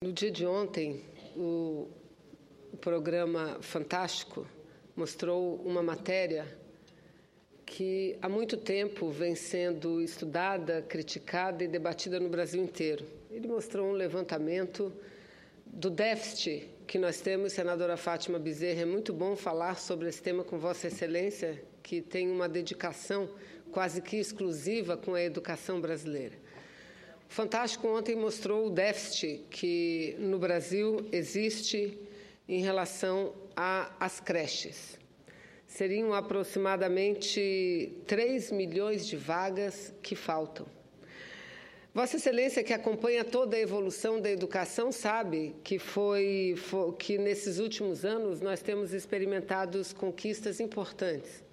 No dia de ontem, o programa Fantástico mostrou uma matéria que há muito tempo vem sendo estudada, criticada e debatida no Brasil inteiro. Ele mostrou um levantamento do déficit que nós temos. Senadora Fátima Bezerra, é muito bom falar sobre esse tema com Vossa Excelência, que tem uma dedicação quase que exclusiva com a educação brasileira. O Fantástico ontem mostrou o déficit que no Brasil existe em relação às creches. Seriam aproximadamente 3 milhões de vagas que faltam. Vossa Excelência, que acompanha toda a evolução da educação, sabe que que nesses últimos anos nós temos experimentado conquistas importantes.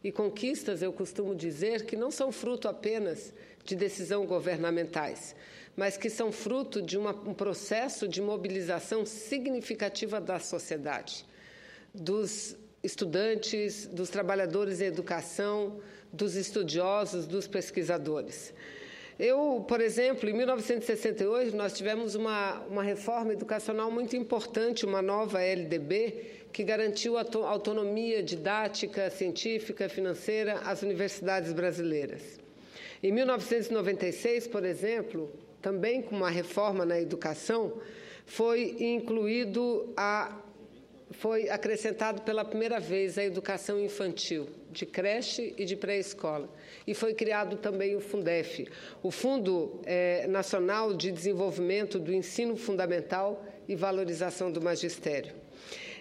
E conquistas, eu costumo dizer, que não são fruto apenas de decisão governamentais, mas que são fruto de um processo de mobilização significativa da sociedade, dos estudantes, dos trabalhadores da educação, dos estudiosos, dos pesquisadores. Por exemplo, em 1968, nós tivemos uma reforma educacional muito importante, uma nova LDB, que garantiu a autonomia didática, científica, financeira às universidades brasileiras. Em 1996, por exemplo, também com uma reforma na educação, foi acrescentado pela primeira vez a educação infantil, de creche e de pré-escola. E foi criado também o Fundef, o Fundo Nacional de Desenvolvimento do Ensino Fundamental e Valorização do Magistério.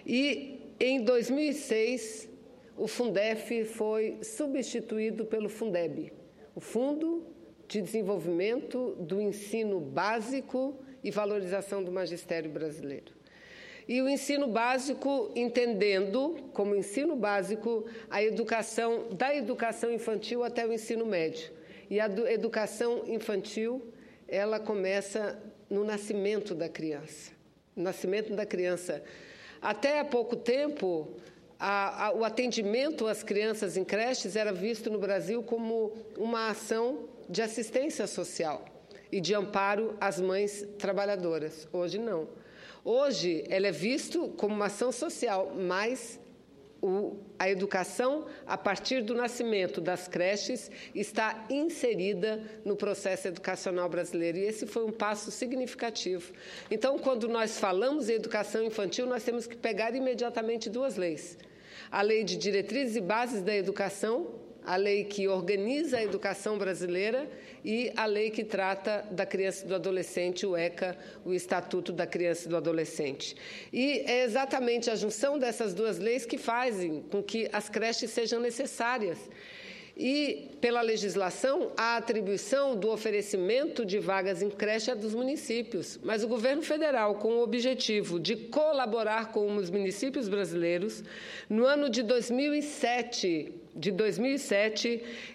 E, em 2006, o Fundef foi substituído pelo Fundeb, o Fundo de Desenvolvimento do Ensino Básico e Valorização do Magistério Brasileiro. E o ensino básico, entendendo como ensino básico a educação, da educação infantil até o ensino médio. E a educação infantil, ela começa no nascimento da criança. No nascimento da criança. Até há pouco tempo, o atendimento às crianças em creches era visto no Brasil como uma ação de assistência social e de amparo às mães trabalhadoras. Hoje, não. Hoje, ela é vista como uma ação social, mas a educação, a partir do nascimento das creches, está inserida no processo educacional brasileiro. E esse foi um passo significativo. Então, quando nós falamos em educação infantil, nós temos que pegar imediatamente duas leis. A Lei de Diretrizes e Bases da Educação, a lei que organiza a educação brasileira, e a lei que trata da criança e do adolescente, o ECA, o Estatuto da Criança e do Adolescente. E é exatamente a junção dessas duas leis que fazem com que as creches sejam necessárias. E, pela legislação, a atribuição do oferecimento de vagas em creche é dos municípios. Mas o governo federal, com o objetivo de colaborar com os municípios brasileiros, no ano de 2007,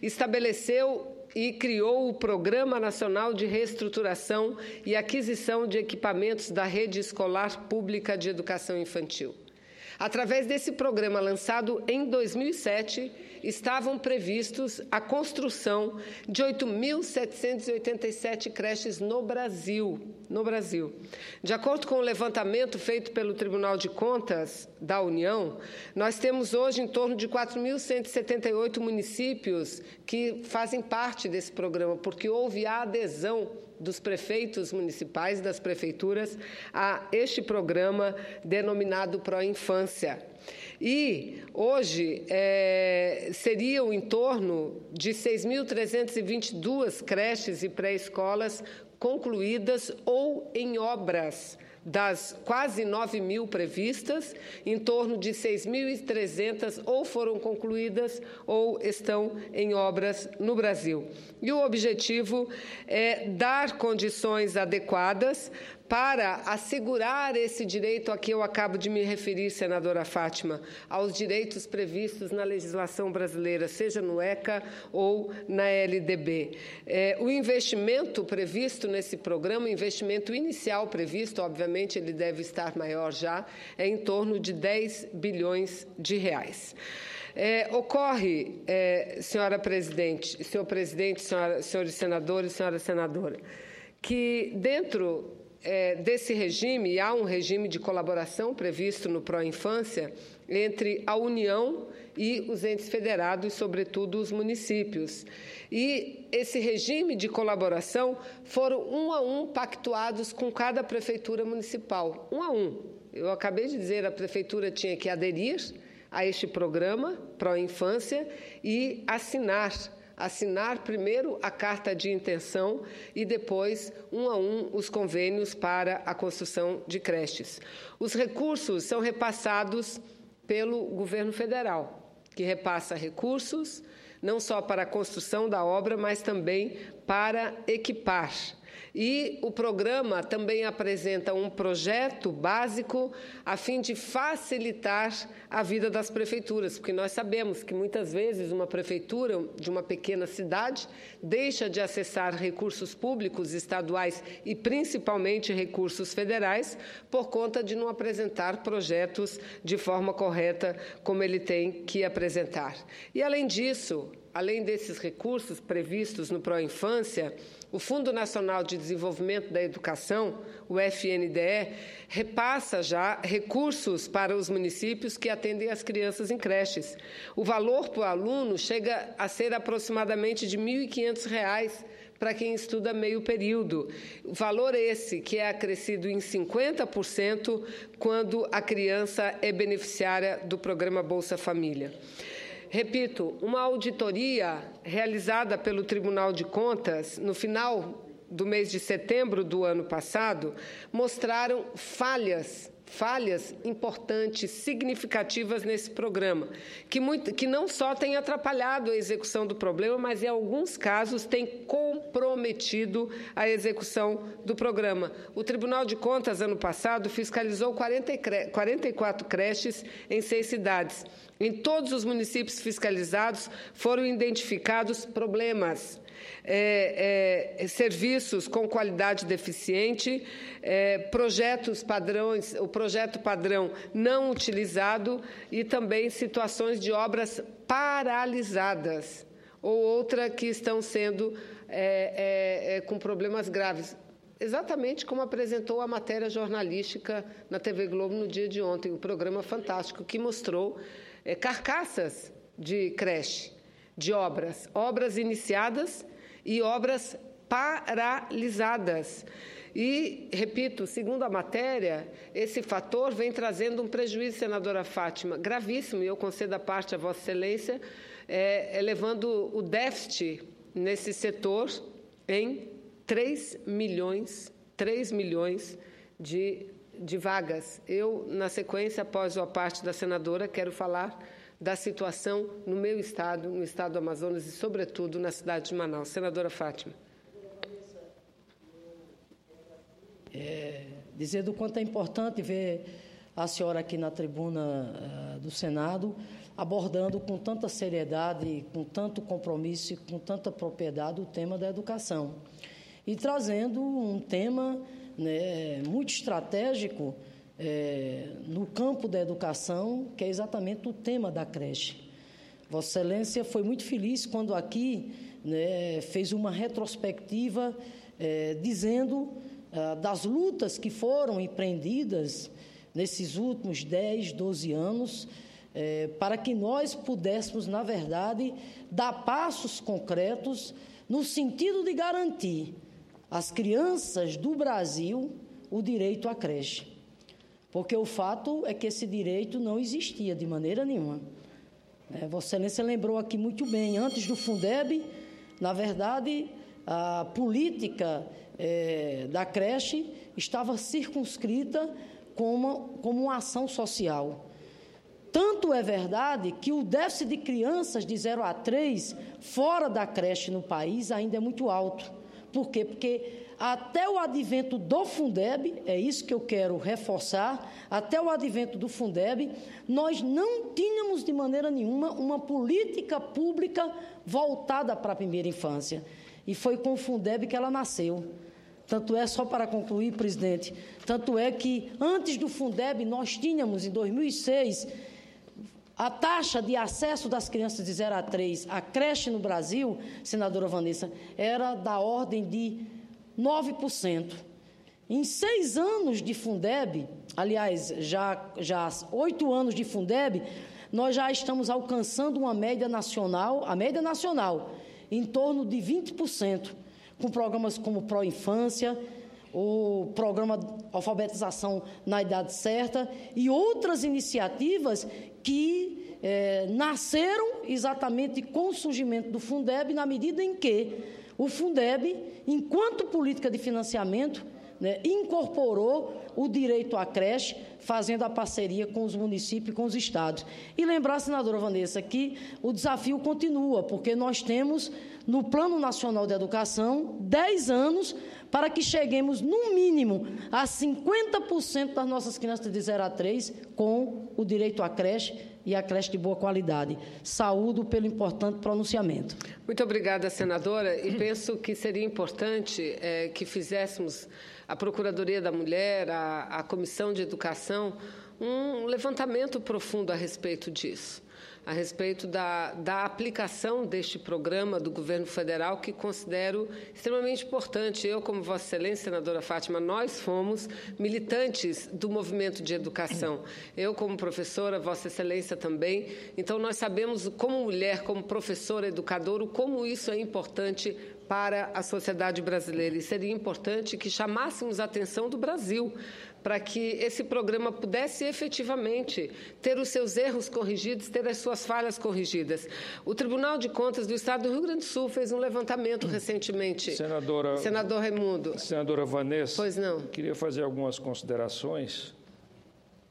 estabeleceu e criou o Programa Nacional de Reestruturação e Aquisição de Equipamentos da Rede Escolar Pública de Educação Infantil. Através desse programa, lançado em 2007, estavam previstos a construção de 8.787 creches no Brasil. De acordo com o levantamento feito pelo Tribunal de Contas da União, nós temos hoje em torno de 4.178 municípios que fazem parte desse programa, porque houve a adesão dos prefeitos municipais, das prefeituras, a este programa denominado Pró-Infância. E hoje seriam em torno de 6.322 creches e pré-escolas concluídas ou em obras. Das quase 9.000 previstas, em torno de 6.300 ou foram concluídas ou estão em obras no Brasil. E o objetivo é dar condições adequadas para assegurar esse direito a que eu acabo de me referir, senadora Fátima, aos direitos previstos na legislação brasileira, seja no ECA ou na LDB. O investimento previsto nesse programa, o investimento inicial previsto, obviamente ele deve estar maior já, é em torno de 10 bilhões de reais. Ocorre, senhora presidente, senhor presidente, senhores senadores, senhora senadora, que dentro desse regime, há um regime de colaboração previsto no Pró-Infância entre a União e os entes federados, sobretudo os municípios. E esse regime de colaboração foram um a um pactuados com cada prefeitura municipal, um a um. Eu acabei de dizer, a prefeitura tinha que aderir a este programa Pró-Infância e assinar primeiro a carta de intenção e depois, um a um, os convênios para a construção de creches. Os recursos são repassados pelo governo federal, que repassa recursos não só para a construção da obra, mas também para equipar. E o programa também apresenta um projeto básico a fim de facilitar a vida das prefeituras, porque nós sabemos que muitas vezes uma prefeitura de uma pequena cidade deixa de acessar recursos públicos estaduais e principalmente recursos federais por conta de não apresentar projetos de forma correta como ele tem que apresentar. E além disso, além desses recursos previstos no Pró-Infância, o Fundo Nacional de Desenvolvimento da Educação, o FNDE, repassa já recursos para os municípios que atendem as crianças em creches. O valor por aluno chega a ser aproximadamente de R$ 1.500 para quem estuda meio período. O valor esse que é acrescido em 50% quando a criança é beneficiária do programa Bolsa Família. Repito, uma auditoria realizada pelo Tribunal de Contas no final do mês de setembro do ano passado mostraram falhas importantes, significativas nesse programa, que não só tem atrapalhado a execução do problema, mas, em alguns casos, tem comprometido a execução do programa. O Tribunal de Contas, ano passado, fiscalizou 44 creches em 6 cidades. Em todos os municípios fiscalizados foram identificados problemas, serviços com qualidade deficiente, o projeto padrão não utilizado e também situações de obras paralisadas ou outra que estão sendo com problemas graves. Exatamente como apresentou a matéria jornalística na TV Globo no dia de ontem, um programa fantástico que mostrou carcaças de creche, de obras iniciadas e obras paralisadas. E, repito, segundo a matéria, esse fator vem trazendo um prejuízo, senadora Fátima, gravíssimo, e eu concedo a parte a Vossa Excelência, elevando o déficit nesse setor em 3 milhões de vagas. Eu, na sequência, após a parte da senadora, quero falar da situação no meu estado, no estado do Amazonas e, sobretudo, na cidade de Manaus. Senadora Fátima. Dizer do quanto é importante ver a senhora aqui na tribuna do Senado, abordando com tanta seriedade, com tanto compromisso e com tanta propriedade o tema da educação. E trazendo um tema muito estratégico no campo da educação, que é exatamente o tema da creche. Vossa Excelência foi muito feliz quando aqui fez uma retrospectiva dizendo das lutas que foram empreendidas nesses últimos 10, 12 anos, para que nós pudéssemos, na verdade, dar passos concretos no sentido de garantir às crianças do Brasil o direito à creche. Porque o fato é que esse direito não existia de maneira nenhuma. Vossa Excelência lembrou aqui muito bem, antes do Fundeb, na verdade, a política da creche estava circunscrita como uma ação social. Tanto é verdade que o déficit de crianças de 0 a 3 fora da creche no país ainda é muito alto. Por quê? Porque até o advento do Fundeb, é isso que eu quero reforçar, até o advento do Fundeb, nós não tínhamos de maneira nenhuma uma política pública voltada para a primeira infância. E foi com o Fundeb que ela nasceu. Tanto é, só para concluir, presidente, tanto é que antes do Fundeb nós tínhamos, em 2006, a taxa de acesso das crianças de 0 a 3 à creche no Brasil, senadora Vanessa, era da ordem de 9%. Em 6 anos de Fundeb, aliás, já 8 anos de Fundeb, nós já estamos alcançando uma média nacional, em torno de 20%, com programas como Pró-Infância, o programa Alfabetização na Idade Certa e outras iniciativas que nasceram exatamente com o surgimento do Fundeb, na medida em que o Fundeb, enquanto política de financiamento, incorporou o direito à creche, fazendo a parceria com os municípios e com os estados. E lembrar, senadora Vanessa, que o desafio continua, porque nós temos, no Plano Nacional de Educação, 10 anos para que cheguemos, no mínimo, a 50% das nossas crianças de 0 a 3 com o direito à creche e a creche de boa qualidade. Saúdo pelo importante pronunciamento. Muito obrigada, senadora. E penso que seria importante que fizéssemos a Procuradoria da Mulher, a Comissão de Educação, um levantamento profundo a respeito disso, a respeito da aplicação deste programa do governo federal, que considero extremamente importante. Eu, como Vossa Excelência, senadora Fátima, nós fomos militantes do movimento de educação. Eu, como professora, Vossa Excelência também. Então, nós sabemos, como mulher, como professora, educadora, como isso é importante para a sociedade brasileira. E seria importante que chamássemos a atenção do Brasil para que esse programa pudesse efetivamente ter os seus erros corrigidos, ter as suas falhas corrigidas. O Tribunal de Contas do Estado do Rio Grande do Sul fez um levantamento recentemente. Senador Raimundo. Senadora Vanessa. Pois não. Queria fazer algumas considerações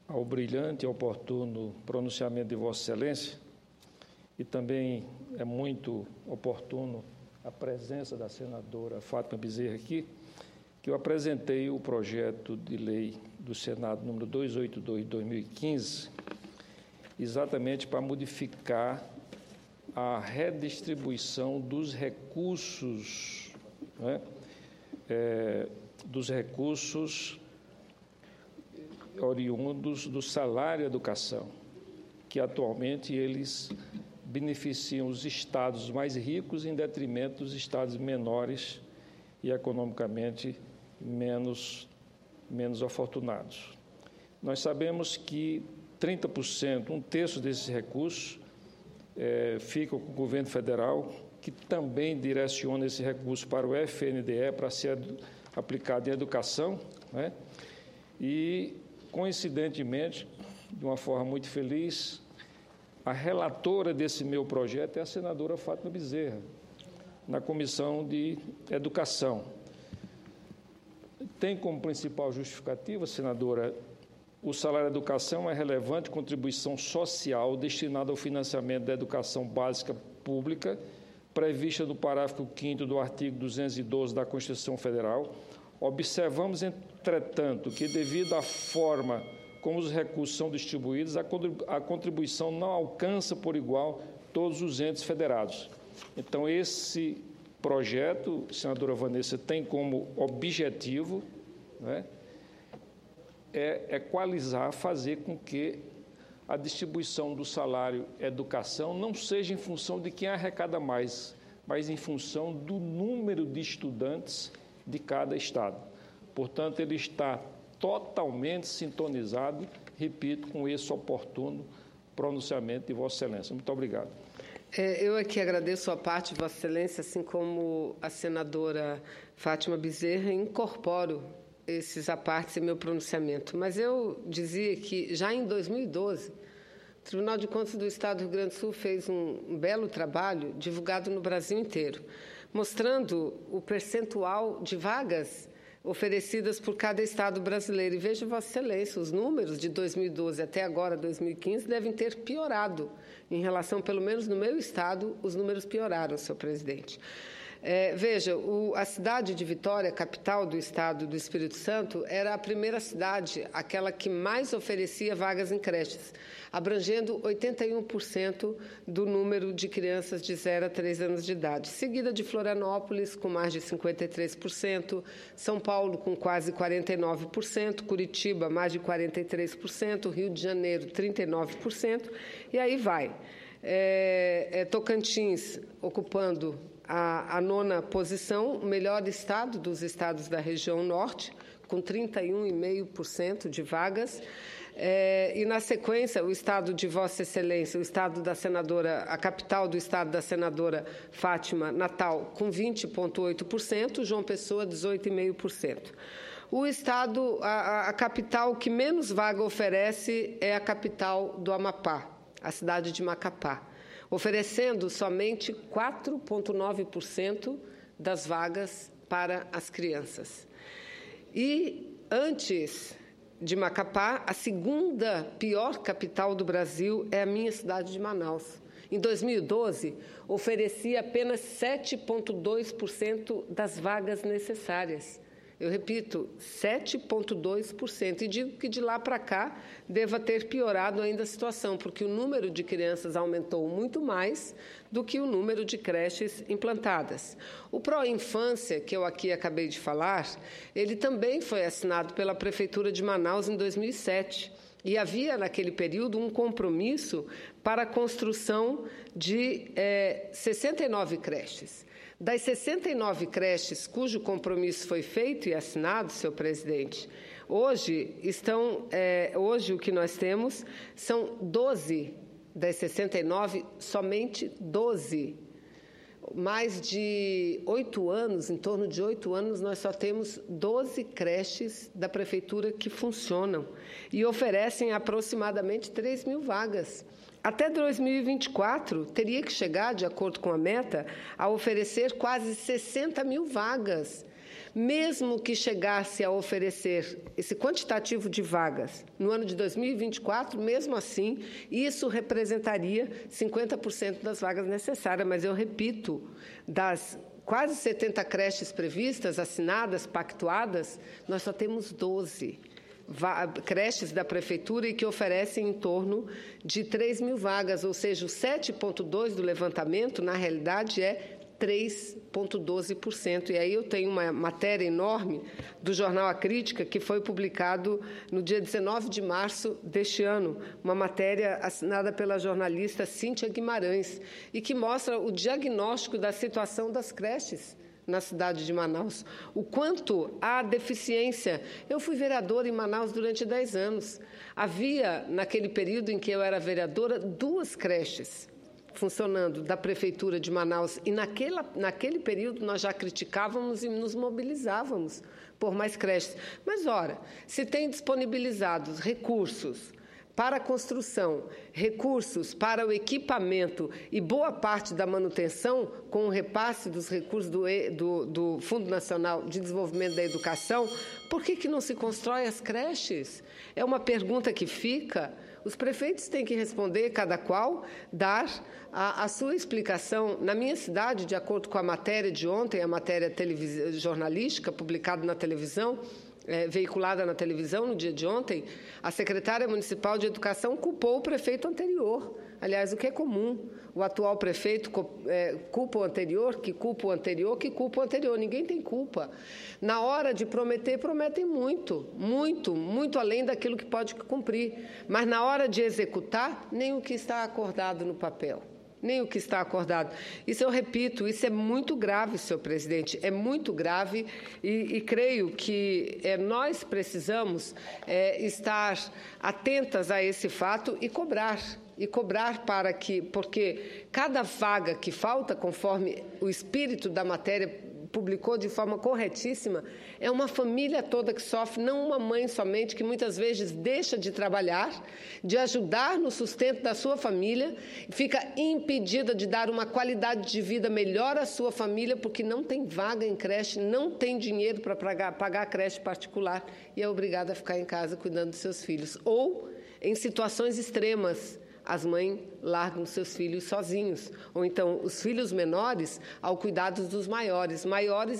ao brilhante e oportuno pronunciamento de Vossa Excelência, e também é muito oportuno a presença da senadora Fátima Bezerra aqui, que eu apresentei o projeto de lei do Senado número 282 de 2015, exatamente para modificar a redistribuição dos recursos, dos recursos oriundos do salário educação, que atualmente eles beneficiam os estados mais ricos em detrimento dos estados menores e economicamente menos afortunados. Nós sabemos que 30%, 1/3 desses recursos, ficam com o governo federal, que também direciona esse recurso para o FNDE para ser aplicado em educação, E, coincidentemente, de uma forma muito feliz, a relatora desse meu projeto é a senadora Fátima Bezerra, na Comissão de Educação. Tem como principal justificativa, senadora, o salário da educação é relevante contribuição social destinada ao financiamento da educação básica pública, prevista no parágrafo 5º do artigo 212 da Constituição Federal. Observamos, entretanto, que devido à forma como os recursos são distribuídos, a contribuição não alcança por igual todos os entes federados. Então, esse projeto, senadora Vanessa, tem como objetivo equalizar, fazer com que a distribuição do salário educação não seja em função de quem arrecada mais, mas em função do número de estudantes de cada estado. Portanto, ele está totalmente sintonizado, repito, com esse oportuno pronunciamento de Vossa Excelência. Muito obrigado. Eu aqui agradeço a parte de Vossa Excelência, assim como a senadora Fátima Bezerra, incorporo esses apartes em meu pronunciamento. Mas eu dizia que, já em 2012, o Tribunal de Contas do Estado do Rio Grande do Sul fez um belo trabalho, divulgado no Brasil inteiro, mostrando o percentual de vagas oferecidas por cada estado brasileiro. E veja, Vossa Excelência, os números de 2012 até agora, 2015, devem ter piorado. Em relação, pelo menos no meu estado, os números pioraram, senhor presidente. Veja, a cidade de Vitória, capital do estado do Espírito Santo, era a primeira cidade, aquela que mais oferecia vagas em creches, abrangendo 81% do número de crianças de 0 a 3 anos de idade, seguida de Florianópolis, com mais de 53%, São Paulo, com quase 49%, Curitiba, mais de 43%, Rio de Janeiro, 39%, e aí vai. Tocantins, ocupando a 9ª posição, o melhor estado dos estados da região norte, com 31,5% de vagas. E, na sequência, o estado de Vossa Excelência, o estado da senadora, a capital do estado da senadora Fátima, Natal, com 20,8%, João Pessoa, 18,5%. O estado, a capital que menos vaga oferece é a capital do Amapá, a cidade de Macapá, oferecendo somente 4,9% das vagas para as crianças. E, antes de Macapá, a segunda pior capital do Brasil é a minha cidade de Manaus. Em 2012, oferecia apenas 7,2% das vagas necessárias. Eu repito, 7,2%. E digo que de lá para cá deva ter piorado ainda a situação, porque o número de crianças aumentou muito mais do que o número de creches implantadas. O Pró-Infância, que eu aqui acabei de falar, ele também foi assinado pela Prefeitura de Manaus em 2007. E havia, naquele período, um compromisso para a construção de 69 creches. Das 69 creches cujo compromisso foi feito e assinado, senhor presidente, hoje o que nós temos são 12 das 69, somente 12. Mais de 8 anos, em torno de 8 anos, nós só temos 12 creches da Prefeitura que funcionam e oferecem aproximadamente 3 mil vagas. Até 2024, teria que chegar, de acordo com a meta, a oferecer quase 60 mil vagas. Mesmo que chegasse a oferecer esse quantitativo de vagas no ano de 2024, mesmo assim, isso representaria 50% das vagas necessárias. Mas eu repito, das quase 70 creches previstas, assinadas, pactuadas, nós só temos 12 creches da Prefeitura e que oferecem em torno de 3 mil vagas, ou seja, o 7,2% do levantamento, na realidade, é 3,12%. E aí eu tenho uma matéria enorme do jornal A Crítica, que foi publicado no dia 19 de março deste ano, uma matéria assinada pela jornalista Cíntia Guimarães, e que mostra o diagnóstico da situação das creches na cidade de Manaus, o quanto há deficiência. Eu fui vereadora em Manaus durante 10 anos. Havia, naquele período em que eu era vereadora, 2 creches funcionando da Prefeitura de Manaus. E naquele período nós já criticávamos e nos mobilizávamos por mais creches. Mas, ora, se tem disponibilizados recursos para a construção, recursos para o equipamento e boa parte da manutenção, com o repasse dos recursos do Fundo Nacional de Desenvolvimento da Educação, por que não se constrói as creches? É uma pergunta que fica. Os prefeitos têm que responder, cada qual, dar a sua explicação. Na minha cidade, de acordo com a matéria de ontem, a matéria jornalística publicada na televisão, veiculada na televisão no dia de ontem, a secretária municipal de Educação culpou o prefeito anterior. Aliás, o que é comum. O atual prefeito culpa o anterior, que culpa o anterior, que culpa o anterior. Ninguém tem culpa. Na hora de prometer, prometem muito, muito, muito além daquilo que pode cumprir. Mas na hora de executar, nem o que está acordado no papel. Nem o que está acordado. Isso eu repito, isso é muito grave, senhor presidente, é muito grave e creio que nós precisamos estar atentas a esse fato e cobrar porque cada vaga que falta, conforme o espírito da matéria publicou de forma corretíssima, é uma família toda que sofre, não uma mãe somente, que muitas vezes deixa de trabalhar, de ajudar no sustento da sua família, fica impedida de dar uma qualidade de vida melhor à sua família, porque não tem vaga em creche, não tem dinheiro para pagar a creche particular e é obrigada a ficar em casa cuidando dos seus filhos. Ou, em situações extremas, as mães largam seus filhos sozinhos, ou então os filhos menores ao cuidado dos maiores,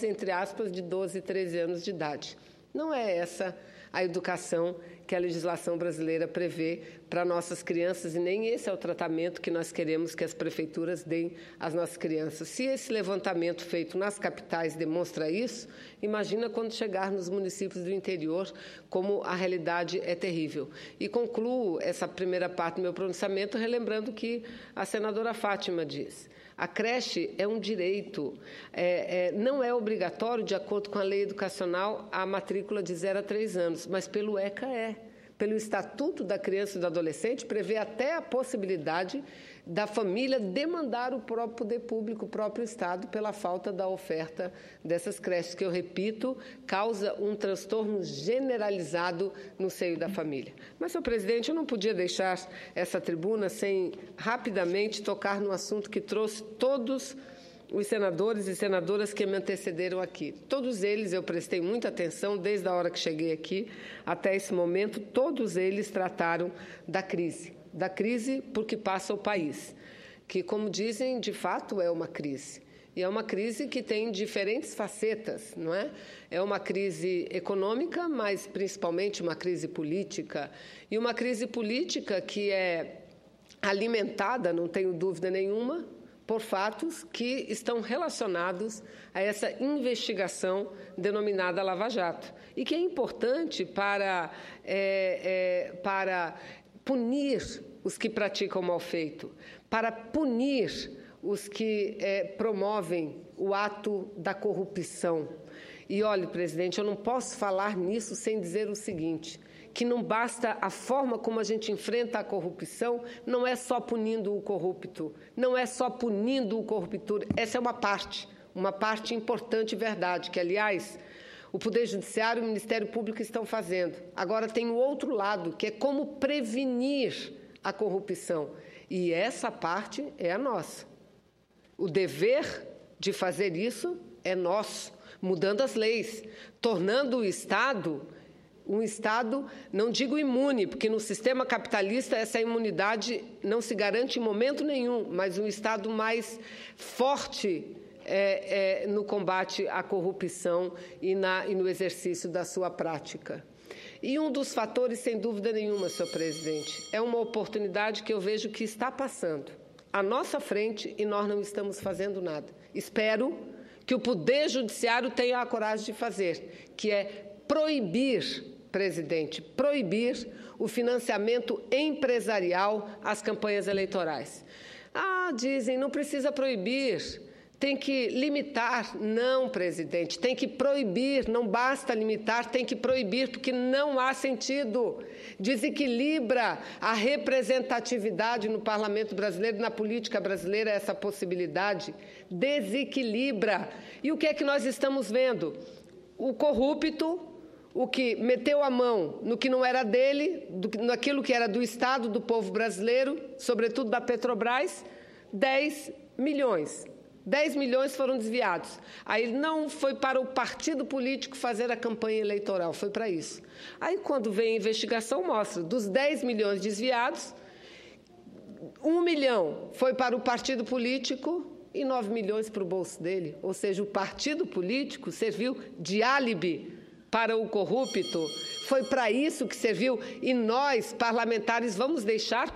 entre aspas, de 12 e 13 anos de idade. Não é essa a educação que a legislação brasileira prevê para nossas crianças e nem esse é o tratamento que nós queremos que as prefeituras deem às nossas crianças. Se esse levantamento feito nas capitais demonstra isso, imagina quando chegar nos municípios do interior, como a realidade é terrível. E concluo essa primeira parte do meu pronunciamento relembrando que a senadora Fátima diz: A creche é um direito, não é obrigatório, de acordo com a lei educacional, a matrícula de 0 a 3 anos, mas pelo ECA Pelo Estatuto da Criança e do Adolescente, prevê até a possibilidade da família demandar o próprio poder público, o próprio Estado, pela falta da oferta dessas creches, que, eu repito, causa um transtorno generalizado no seio da família. Mas, senhor presidente, eu não podia deixar essa tribuna sem rapidamente tocar no assunto que trouxe todos os senadores e senadoras que me antecederam aqui. Todos eles, eu prestei muita atenção desde a hora que cheguei aqui até esse momento, todos eles trataram da crise por que passa o país, que, como dizem, de fato é uma crise. E é uma crise que tem diferentes facetas, não é? É uma crise econômica, mas principalmente uma crise política. E uma crise política que é alimentada, não tenho dúvida nenhuma, por fatos que estão relacionados a essa investigação denominada Lava Jato, e que é importante para punir os que praticam mal feito, para punir os que promovem o ato da corrupção. E, olhe, presidente, eu não posso falar nisso sem dizer o seguinte, que não basta a forma como a gente enfrenta a corrupção, não é só punindo o corrupto, não é só punindo o corruptor, essa é uma parte importante e verdade, que, aliás, o Poder Judiciário e o Ministério Público estão fazendo. Agora tem o outro lado, que é como prevenir a corrupção, e essa parte é a nossa. O dever de fazer isso é nosso, mudando as leis, tornando o Estado um Estado, não digo imune, porque no sistema capitalista essa imunidade não se garante em momento nenhum, mas um Estado mais forte no combate à corrupção e no exercício da sua prática. E um dos fatores, sem dúvida nenhuma, senhor presidente, é uma oportunidade que eu vejo que está passando à nossa frente e nós não estamos fazendo nada. Espero que o Poder Judiciário tenha a coragem de fazer, que é proibir, presidente, proibir o financiamento empresarial às campanhas eleitorais. Dizem, não precisa proibir, tem que limitar. Não, presidente, tem que proibir, não basta limitar, tem que proibir, porque não há sentido. Desequilibra a representatividade no parlamento brasileiro, na política brasileira, essa possibilidade. Desequilibra. E o que é que nós estamos vendo? O corrupto, o que meteu a mão no que não era dele, naquilo que era do Estado, do povo brasileiro, sobretudo da Petrobras, 10 milhões. 10 milhões foram desviados. Aí não foi para o partido político fazer a campanha eleitoral, foi para isso. Aí, quando vem a investigação, mostra, dos 10 milhões desviados, 1 milhão foi para o partido político e 9 milhões para o bolso dele. Ou seja, o partido político serviu de álibi para o corrupto, foi para isso que serviu, e nós, parlamentares, vamos deixar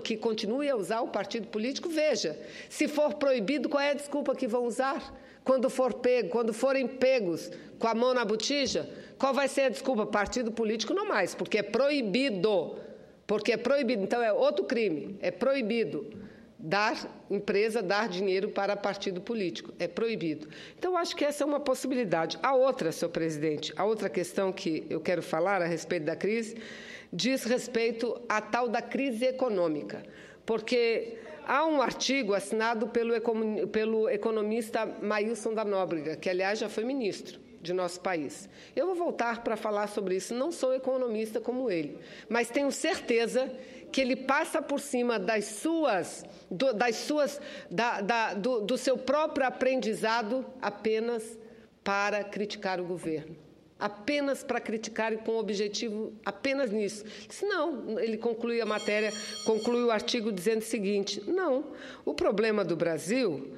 que continue a usar o partido político? Veja, se for proibido, qual é a desculpa que vão usar? Quando forem pegos com a mão na botija, qual vai ser a desculpa? Partido político não mais, porque é proibido, então é outro crime, é proibido. Dar dinheiro para partido político. É proibido. Então, acho que essa é uma possibilidade. A outra, senhor presidente, a outra questão que eu quero falar a respeito da crise, diz respeito à tal da crise econômica. Porque há um artigo assinado pelo economista Maílson da Nóbrega, que, aliás, já foi ministro de nosso país. Eu vou voltar para falar sobre isso. Não sou economista como ele, mas tenho certeza que ele passa por cima do seu próprio aprendizado apenas para criticar o governo. Apenas para criticar e com o objetivo apenas nisso. Não, ele conclui a matéria, conclui o artigo dizendo o seguinte, não, o problema do Brasil,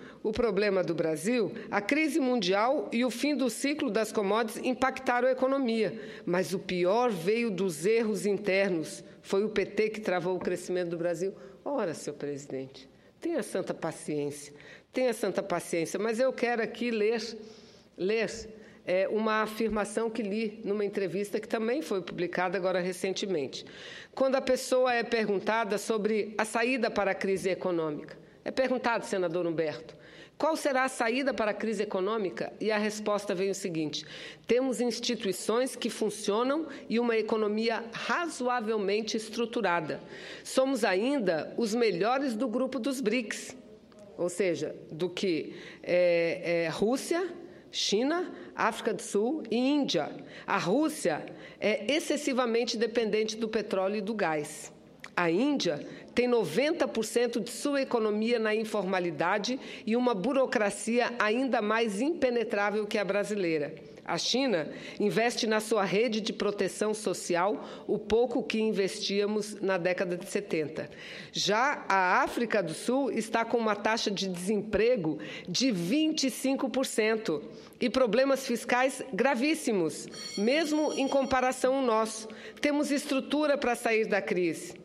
a crise mundial e o fim do ciclo das commodities impactaram a economia, mas o pior veio dos erros internos. Foi o PT que travou o crescimento do Brasil. Ora, senhor presidente, tenha santa paciência, mas eu quero aqui ler uma afirmação que li numa entrevista que também foi publicada agora recentemente. Quando a pessoa é perguntada sobre a saída para a crise econômica, É perguntado, senador Humberto, qual será a saída para a crise econômica? E a resposta vem o seguinte: temos instituições que funcionam e uma economia razoavelmente estruturada. Somos ainda os melhores do grupo dos BRICS, ou seja, do que Rússia, China, África do Sul e Índia. A Rússia é excessivamente dependente do petróleo e do gás. A Índia tem 90% de sua economia na informalidade e uma burocracia ainda mais impenetrável que a brasileira. A China investe na sua rede de proteção social o pouco que investíamos na década de 70. Já a África do Sul está com uma taxa de desemprego de 25% e problemas fiscais gravíssimos, mesmo em comparação ao nosso. Temos estrutura para sair da crise.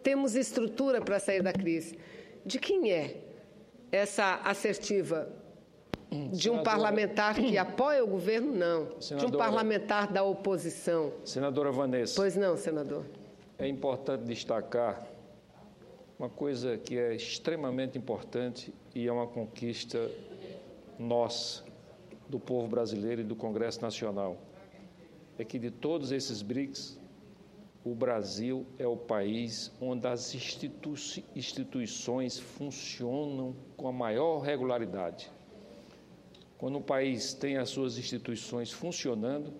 Temos estrutura para sair da crise. De quem é essa assertiva? De um parlamentar que apoia o governo? Não. Senadora, de um parlamentar da oposição. Senadora Vanessa. Pois não, senador. É importante destacar uma coisa que é extremamente importante e é uma conquista nossa, do povo brasileiro e do Congresso Nacional. É que de todos esses BRICS, o Brasil é o país onde as instituições funcionam com a maior regularidade. Quando um país tem as suas instituições funcionando,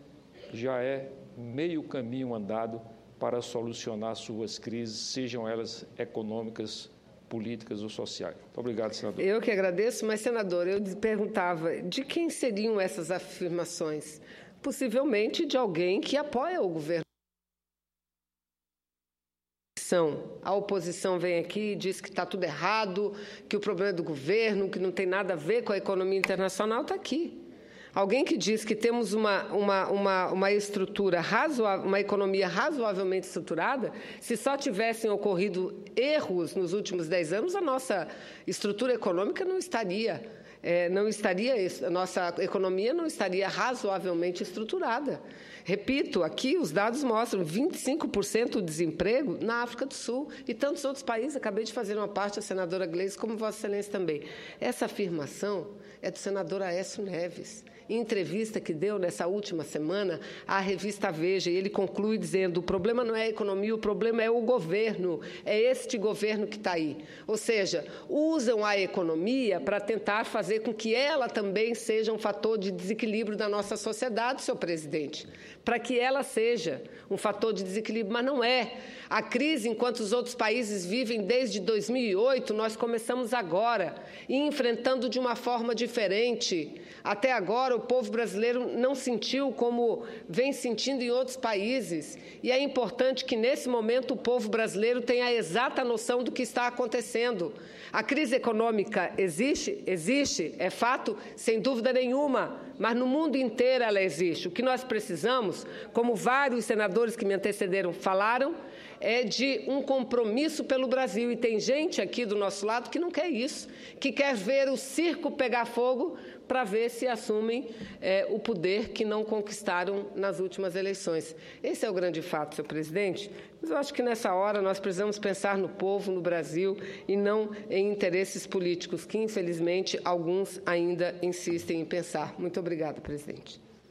já é meio caminho andado para solucionar suas crises, sejam elas econômicas, políticas ou sociais. Muito obrigado, senador. Eu que agradeço, mas, senador, eu perguntava de quem seriam essas afirmações? Possivelmente de alguém que apoia o governo. A oposição vem aqui e diz que está tudo errado, que o problema é do governo, que não tem nada a ver com a economia internacional, está aqui. Alguém que diz que temos uma estrutura razoável, uma economia razoavelmente estruturada, se só tivessem ocorrido erros nos últimos 10 anos, a nossa estrutura econômica não estaria, a nossa economia não estaria razoavelmente estruturada. Repito, aqui os dados mostram 25% de desemprego na África do Sul e tantos outros países. Acabei de fazer uma parte, a senadora Gleice, como Vossa Excelência também. Essa afirmação é do senador Aécio Neves, em entrevista que deu nessa última semana à revista Veja, e ele conclui dizendo: o problema não é a economia, o problema é o governo, é este governo que está aí. Ou seja, usam a economia para tentar fazer com que ela também seja um fator de desequilíbrio da nossa sociedade, senhor presidente, para que ela seja um fator de desequilíbrio, mas não é. A crise, enquanto os outros países vivem desde 2008, nós começamos agora, e enfrentando de uma forma diferente. Até agora, o povo brasileiro não sentiu como vem sentindo em outros países. E é importante que, nesse momento, o povo brasileiro tenha a exata noção do que está acontecendo. A crise econômica existe? Existe, é fato, sem dúvida nenhuma, mas no mundo inteiro ela existe. O que nós precisamos, como vários senadores que me antecederam falaram, é de um compromisso pelo Brasil. E tem gente aqui do nosso lado que não quer isso, que quer ver o circo pegar fogo para ver se assumem o poder que não conquistaram nas últimas eleições. Esse é o grande fato, senhor presidente. Mas eu acho que nessa hora nós precisamos pensar no povo, no Brasil, e não em interesses políticos, que infelizmente alguns ainda insistem em pensar. Muito obrigada, presidente.